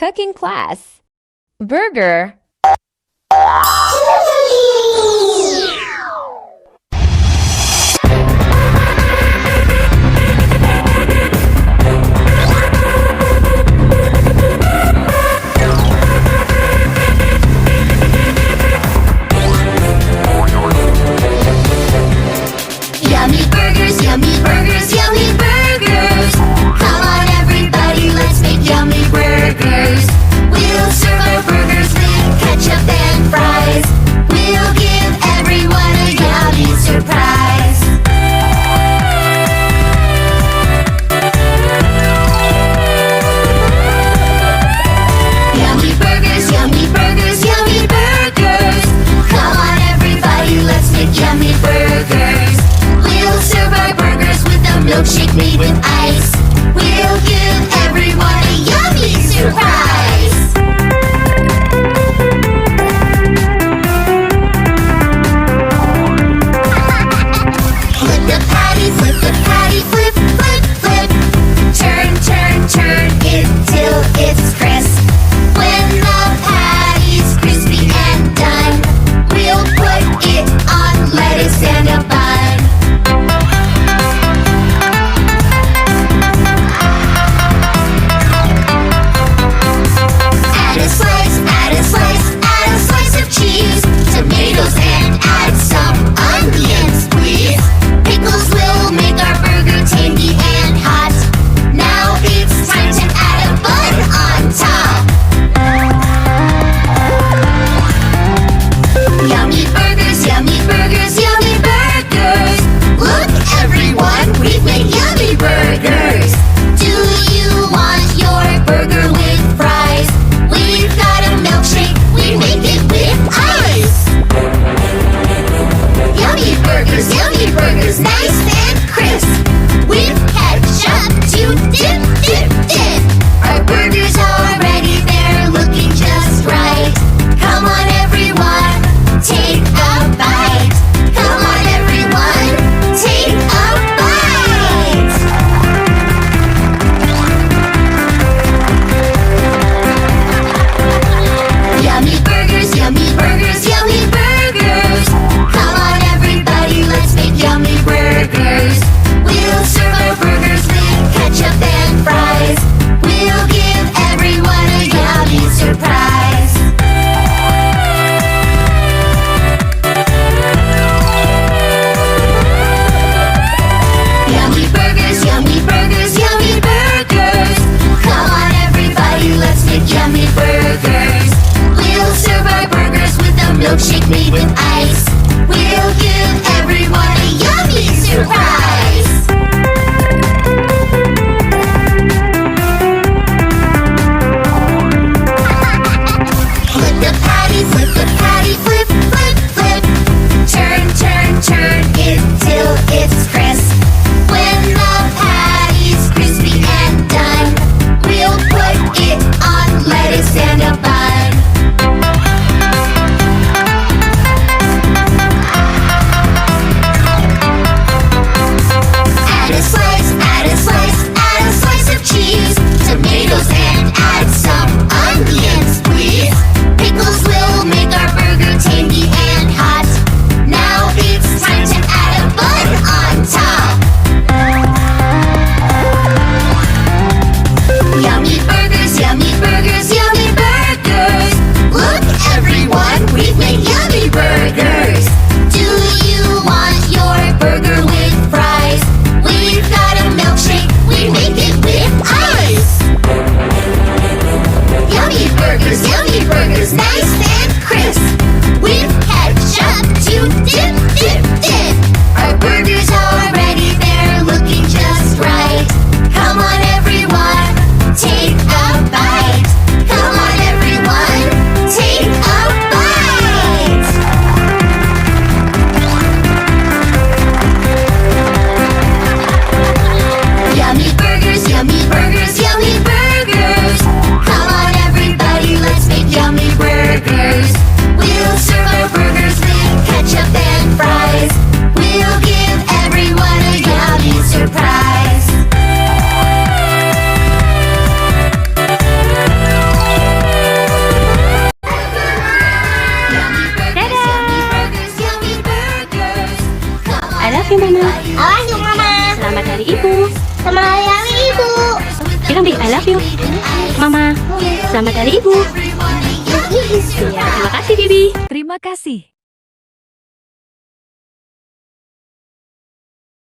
cooking class. Burger. Yummy burgers, yummy burgers, yummy burgers. Come on everybody, let's make yummy burgers. We'll serve our burgers with ketchup and fries. We'll give everyone a yummy surprise. Yummy burgers, yummy burgers, yummy burgers. Come on everybody, let's make yummy burgers. We'll serve our burgers with a milkshake made with ice. We'll give everyone a yummy surprise. Flip the patty, flip the patty, flip, flip, flip. Turn, turn, turn it till it's crisp. When the patty's crispy and done, we'll put it on lettuce and a bun. Add a slice, add a slice, add a slice of cheese. Tomatoes and add some onions, please. Pickles will make our burger tangy and hot. Now it's time to add a bun on top. Yummy burgers, yummy burgers, yummy burgers. Look everyone, we've made yummy burgers. Do you want your burger with fries? We've got a milkshake, we make it with ice. Yummy burgers, nice and crisp. With ketchup to dip, dip, dip. Our burgers are ready, they're looking just right. Come on everyone, take a bite. Come on everyone, take a bite. Yummy burgers, yummy burgers, yummy burgers. Come on everybody, let's make yummy burgers. We'll serve our burgers with ketchup and fries. We'll give everyone a yummy surprise. Yummy burgers, yummy burgers, yummy burgers. Come on everybody, let's make yummy burgers. We'll serve our burgers with a milkshake made with ice. We'll give everyone a yummy surprise. Flip the patty, flip the patty, flip, flip, flip. Turn, turn, turn it till it's crisp. When the patty's crispy and done, we'll put it on lettuce and a bun. you, Mama. I love you, Mama. Selamat Hari Ibu. Selamat Hari Ibu. Bilang deh, I love you. Mama, selamat Hari Ibu. Ya, terima kasih, Bibi. Terima kasih.